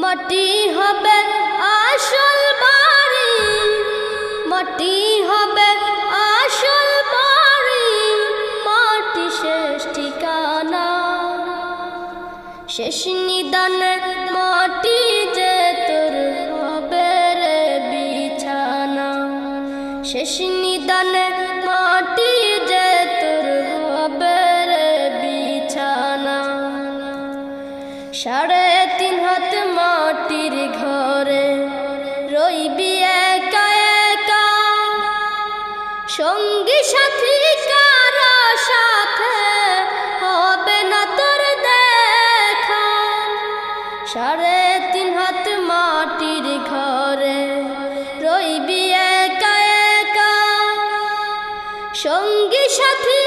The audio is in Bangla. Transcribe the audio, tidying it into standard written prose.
মাটি হবে আসল বাড়ি, মাটি হবে আসল বাড়ি, মাটি শেষ ঠিকানা। শেষ নিদানে মাটি যে তোর হবে রে বিছানা, শেষ নিদানে মাটি যে তোর হবে রে বিছানা। 3.5 হাত মাটির ঘরে রইবি একা একা, সঙ্গী সাথী কারো সাথে হবে না তোর দেখা। 3.5 হাত মাটির ঘরে রইবি একা একা, সঙ্গী সাথী